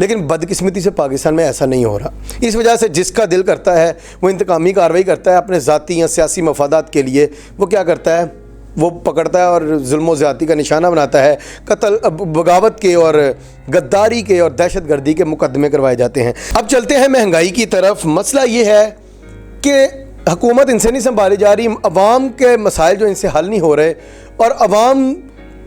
لیکن بدقسمتی سے پاکستان میں ایسا نہیں ہو رہا. اس وجہ سے جس کا دل کرتا ہے وہ انتقامی کارروائی کرتا ہے اپنے ذاتی یا سیاسی مفادات کے لیے. وہ کیا کرتا ہے, وہ پکڑتا ہے اور ظلم و زیادتی کا نشانہ بناتا ہے. قتل, بغاوت کے اور غداری کے اور دہشت گردی کے مقدمے کروائے جاتے ہیں. اب چلتے ہیں مہنگائی کی طرف. مسئلہ یہ ہے کہ حکومت ان سے نہیں سنبھالی جا رہی, عوام کے مسائل جو ان سے حل نہیں ہو رہے اور عوام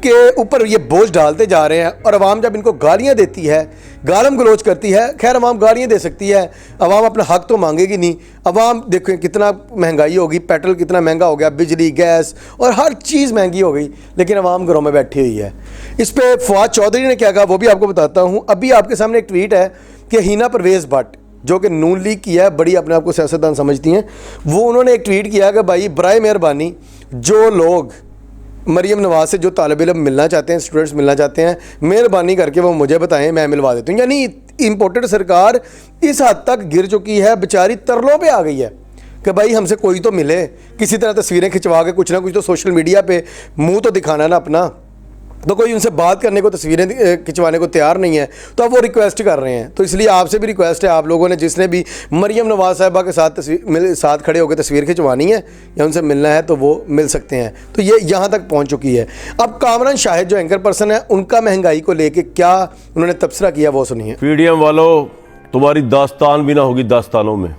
کے اوپر یہ بوجھ ڈالتے جا رہے ہیں. اور عوام جب ان کو گالیاں دیتی ہے, گالم گلوچ کرتی ہے, خیر عوام گالیاں دے سکتی ہے, عوام اپنا حق تو مانگے گی نہیں. عوام دیکھیں کتنا مہنگائی ہوگی, پیٹرول کتنا مہنگا ہو گیا, بجلی, گیس اور ہر چیز مہنگی ہو گئی, لیکن عوام گھروں میں بیٹھی ہوئی ہے. اس پہ فواد چودھری نے کیا کہا وہ بھی آپ کو بتاتا ہوں. ابھی آپ کے سامنے ایک ٹویٹ ہے کہ ہینا پرویز بٹ جو کہ نون لیگ کی ہے, بڑی اپنے آپ کو سیاستدان سمجھتی ہیں, وہ انہوں نے ایک ٹویٹ کیا کہ بھائی برائے مہربانی جو لوگ مریم نواز سے جو طالب علم ملنا چاہتے ہیں, اسٹوڈنٹس ملنا چاہتے ہیں, مہربانی کر کے وہ مجھے بتائیں, میں ملوا دیتا ہوں. یعنی امپورٹڈ سرکار اس حد تک گر چکی ہے, بیچاری ترلوں پہ آ گئی ہے کہ بھائی ہم سے کوئی تو ملے, کسی طرح تصویریں کھنچوا کے کچھ نہ کچھ تو سوشل میڈیا پہ منہ تو دکھانا نا اپنا. تو کوئی ان سے بات کرنے کو, تصویریں کھنچوانے کو تیار نہیں ہے, تو اب وہ ریکویسٹ کر رہے ہیں. تو اس لیے آپ سے بھی ریکویسٹ ہے, آپ لوگوں نے جس نے بھی مریم نواز صاحبہ کے ساتھ کھڑے ہو کے تصویر کھنچوانی ہے یا ان سے ملنا ہے تو وہ مل سکتے ہیں. تو یہ یہاں تک پہنچ چکی ہے. اب کامران شاہد جو اینکر پرسن ہے, ان کا مہنگائی کو لے کے کیا انہوں نے تبصرہ کیا وہ سنیے. پی ڈی ایم والوں, تمہاری داستان بھی نہ ہوگی داستانوں میں.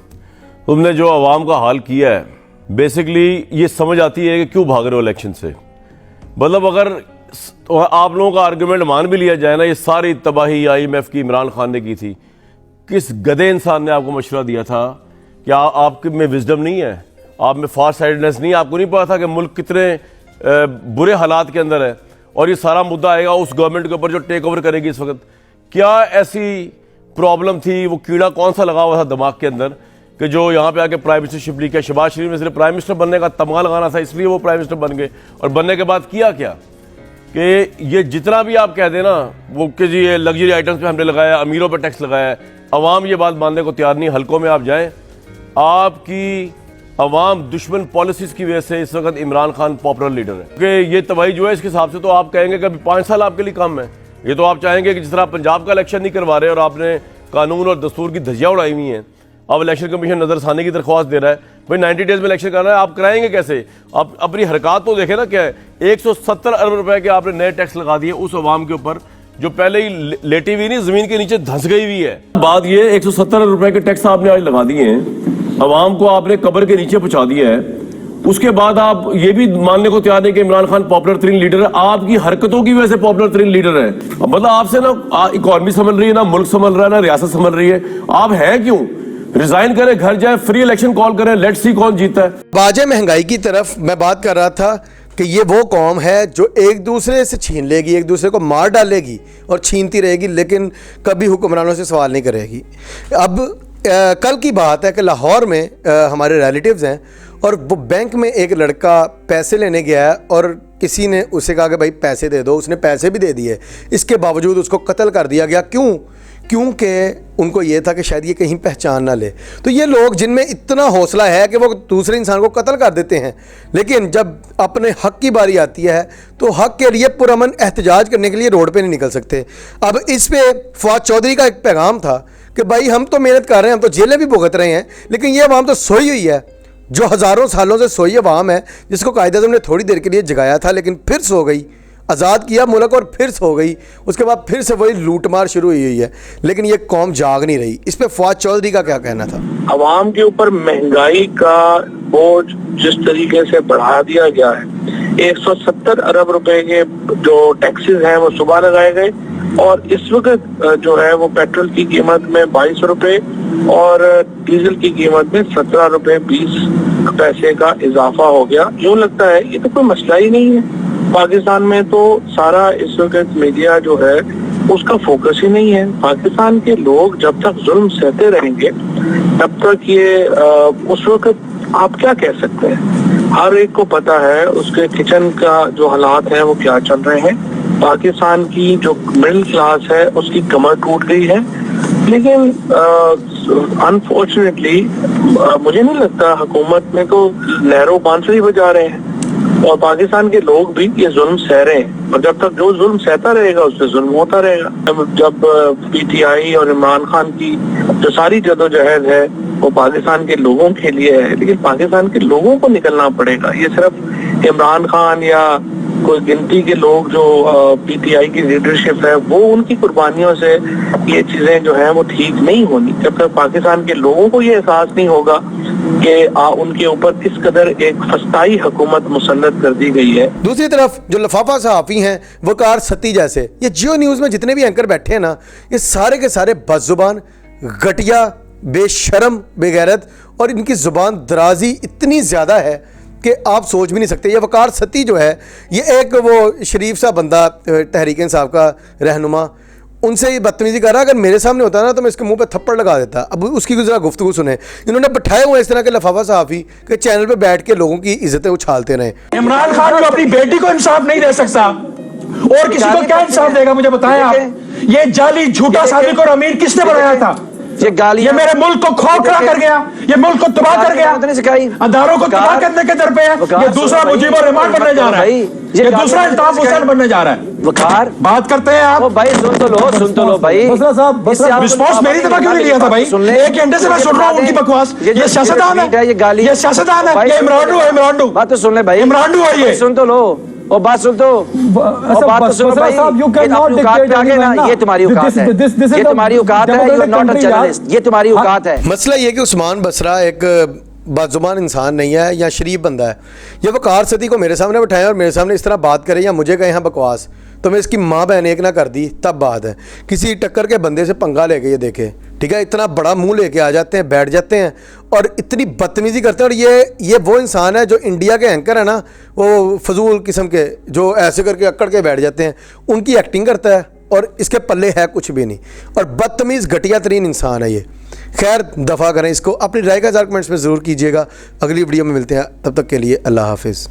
تم نے جو عوام کا حال کیا ہے, بیسکلی یہ سمجھ آتی ہے کہ کیوں بھاگ رہے ہو الیکشن سے. مطلب اگر آپ لوگوں کا آرگومنٹ مان بھی لیا جائے نا, یہ ساری تباہی آئی ایم ایف کی عمران خان نے کی تھی. کس گدھے انسان نے آپ کو مشورہ دیا تھا کہ آپ میں وزڈم نہیں ہے, آپ میں فار سائڈنس نہیں, آپ کو نہیں پتا تھا کہ ملک کتنے برے حالات کے اندر ہے اور یہ سارا مدعا آئے گا اس گورنمنٹ کے اوپر جو ٹیک اوور کرے گی اس وقت. کیا ایسی پرابلم تھی, وہ کیڑا کون سا لگا ہوا تھا دماغ کے اندر کہ جو یہاں پہ آ کے پرائم منسٹرشپ لی؟ کیا شہباز شریف نے صرف پرائم منسٹر بننے کا تمغہ لگانا تھا اس لیے وہ پرائم منسٹر بن گئے, اور بننے کے بعد کیا کہ یہ جتنا بھی آپ کہہ دیں نا وہ کہ جی یہ لگژری آئٹمس پہ ہم نے لگایا, امیروں پہ ٹیکس لگایا ہے, عوام یہ بات ماننے کو تیار نہیں. حلقوں میں آپ جائیں, آپ کی عوام دشمن پالیسیز کی وجہ سے اس وقت عمران خان پاپولر لیڈر ہے. کہ یہ تباہی جو ہے اس کے حساب سے تو آپ کہیں گے کہ 5 سال آپ کے لیے کم ہے. یہ تو آپ چاہیں گے کہ جس طرح پنجاب کا الیکشن نہیں کروا رہے اور آپ نے قانون اور دستور کی دھجیاں اڑائی ہوئی ہیں, اب الیکشن کمیشن نظر ثانی کی درخواست دے رہا ہے, بھائی 90 ڈیز میں الیکشن کرنا ہے, آپ کرائیں گے کیسے؟ آپ اپنی حرکات تو دیکھیں نا کیا ہے. 170 ارب روپے کے آپ نے نئے ٹیکس لگا دیے اس عوام کے اوپر جو پہلے ہی لیٹی ہوئی نہیں, زمین کے نیچے دھنس گئی ہوئی ہے. بات یہ 170 ارب روپے کے ٹیکس آپ نے آج لگا دیے ہیں, عوام کو آپ نے قبر کے نیچے پہنچا دیا ہے. اس کے بعد آپ یہ بھی ماننے کو تیار نہیں کہ عمران خان پاپولر ترین لیڈر ہے. آپ کی حرکتوں کی وجہ سے پاپولر ترین لیڈر ہے. مطلب آپ سے نا اکانومی سنبھل رہی ہے, نہ ملک سنبھل رہا ہے, نہ ریاست سنبھل رہی ہے. آپ ہیں کیوں؟ ریزائن کریں, گھر جائیں, فری الیکشن کال کریں, لیٹ سی کون جیتا ہے. باجے مہنگائی کی طرف میں بات کر رہا تھا کہ یہ وہ قوم ہے جو ایک دوسرے سے چھین لے گی, ایک دوسرے کو مار ڈالے گی اور چھینتی رہے گی, لیکن کبھی حکمرانوں سے سوال نہیں کرے گی. اب کل کی بات ہے کہ لاہور میں ہمارے ریلیٹیوز ہیں اور وہ بینک میں ایک لڑکا پیسے لینے گیا ہے اور کسی نے اسے کہا کہ بھائی پیسے دے دو. اس نے پیسے بھی دے دیے, اس کے باوجود اس کو قتل کر دیا گیا. کیونکہ ان کو یہ تھا کہ شاید یہ کہیں پہچان نہ لے. تو یہ لوگ جن میں اتنا حوصلہ ہے کہ وہ دوسرے انسان کو قتل کر دیتے ہیں, لیکن جب اپنے حق کی باری آتی ہے تو حق کے لیے پرامن احتجاج کرنے کے لیے روڈ پہ نہیں نکل سکتے. اب اس پہ فواد چودھری کا ایک پیغام تھا کہ بھائی ہم تو محنت کر رہے ہیں, ہم تو جیلیں بھی بھگت رہے ہیں, لیکن یہ عوام تو سوئی ہوئی ہے, جو ہزاروں سالوں سے سوئی عوام ہے, جس کو قائد اعظم نے تھوڑی دیر کے لیے جگایا تھا لیکن پھر سو گئی, آزاد کیا ملک اور پھر سو گئی. اس کے بعد پھر سے وہی لوٹ مار شروع ہوئی ہے, لیکن یہ قوم جاگ نہیں رہی. اس پہ فواد چودھری کا کیا کہنا تھا؟ عوام کے اوپر مہنگائی کا بوجھ جس طریقے سے بڑھا دیا گیا ہے, 170 ارب روپے کے جو ٹیکسز ہیں وہ صبح لگائے گئے, اور اس وقت جو ہے وہ پیٹرول کی قیمت میں 22 روپے اور ڈیزل کی قیمت میں 17 روپے 20 پیسے کا اضافہ ہو گیا. یوں لگتا ہے یہ تو کوئی مسئلہ ہی نہیں ہے پاکستان میں. تو سارا اس وقت میڈیا جو ہے اس کا فوکس ہی نہیں ہے. پاکستان کے لوگ جب تک ظلم سہتے رہیں گے تب تک یہ اس وقت آپ کیا کہہ سکتے ہیں. ہر ایک کو پتا ہے اس کے کچن کا جو حالات ہیں وہ کیا چل رہے ہیں. پاکستان کی جو مڈل کلاس ہے اس کی کمر ٹوٹ گئی ہے. لیکن انفارچونیٹلی مجھے نہیں لگتا حکومت میں تو لہروں بانسری بجا رہے ہیں. اور پاکستان کے لوگ بھی یہ ظلم سہ رہے ہیں، اور جب تک جو ظلم سہتا رہے گا اس سے ظلم ہوتا رہے گا۔ جب پی ٹی آئی اور عمران خان کی جو ساری جدوجہد ہے وہ پاکستان کے لوگوں کے لیے ہے، لیکن پاکستان کے لوگوں کو نکلنا پڑے گا۔ یہ صرف عمران خان یا کوئی گنتی کے لوگ جو پی ٹی آئی کی لیڈرشپ ہے وہ ان کی قربانیوں سے یہ چیزیں جو ہیں وہ ٹھیک نہیں ہونی، جب تک پاکستان کے لوگوں کو یہ احساس نہیں ہوگا کہ ان کے اوپر کس قدر ایک فسطائی حکومت مسلط کر دی گئی ہے۔ دوسری طرف جو لفافہ صحافی ہیں وقار ستی جیسے، یہ جیو نیوز میں جتنے بھی اینکر بیٹھے ہیں نا، یہ سارے کے سارے بد زبان، گھٹیا، بے شرم، بے غیرت، اور ان کی زبان درازی اتنی زیادہ ہے کہ آپ سوچ بھی نہیں سکتے۔ یہ وقار ستی جو ہے یہ ایک وہ شریف سا بندہ تحریک انصاف کا رہنما، ان سے یہ بدتمیزی کر رہا ہے۔ اگر میرے سامنے ہوتا نا تو میں اس کے منہ پہ تھپڑ لگا دیتا۔ اب اس کی ذرا گفتگو سنیں۔ انہوں نے بٹھائے ہوئے اس طرح کے لفافہ صحافی کہ چینل پہ بیٹھ کے لوگوں کی عزتیں اچھالتے رہیں۔ عمران خان جو اپنی بیٹی کو انصاف نہیں دے سکتا اور کسی کو کیا انصاف دے گا؟ مجھے بتائیں آپ، یہ جعلی جھوٹا صادق اور امین کس نے بنایا تھا؟ یہ میرے ملک کو کھوکھلا کر گیا، یہ ملک کو تباہ کر گیا، اداروں کو تباہ کرنے کے در پہ ہے۔ یہ دوسرا مجیب الرحمان بننے جا رہا ہے، یہ دوسرا الطاف حسین بننے جا رہا ہے۔ وقار بات کرتے ہیں آپ بھائی، سن تو لو بھائی، رسپانس میری طرح کیوں نہیں لیا تھا بھائی؟ ایک گھنٹے سے میں سن رہا ہوں ان کی بکواس۔ یہ سیاستدان ہے، یہ سیاستدان ہے، یہ عمرانڈو ہے، عمرانڈو بات تو سن لے بھائی، عمرانڈو ہے یہ۔ سن تو لو، اور بات سن تو، اور بات تو سنو بھائی، یہ اپنی اوقات پہ آگے نا، یہ تمہاری اوقات ہے، یہ تمہاری اوقات ہے، you are not a journalist، یہ تمہاری اوقات ہے۔ مسئلہ یہ کہ عثمان بصرہ ایک باززبان انسان نہیں ہے یا شریف بندہ ہے۔ یہ وقار ستی کو میرے سامنے بٹھائیں اور میرے سامنے اس طرح بات کرے یا مجھے کہیں ہاں بکواس، تو میں اس کی ماں بہن ایک نہ کر دی تب بات ہے۔ کسی ٹکر کے بندے سے پنگا لے کے یہ دیکھے، ٹھیک ہے، اتنا بڑا منہ لے کے آ جاتے ہیں، بیٹھ جاتے ہیں اور اتنی بدتمیزی کرتے ہیں۔ اور یہ وہ انسان ہے جو انڈیا کے اینکر ہیں نا، وہ فضول قسم کے جو ایسے کر کے اکڑ کے بیٹھ جاتے ہیں، ان کی ایکٹنگ کرتا ہے اور اس کے پلے ہے کچھ بھی نہیں، اور بدتمیز گھٹیا ترین انسان ہے یہ۔ خیر، دفاع کریں اس کو، اپنی رائے کا اظہار کمنٹس میں ضرور کیجیے گا۔ اگلی ویڈیو میں ملتے ہیں، تب تک کے لیے اللہ حافظ۔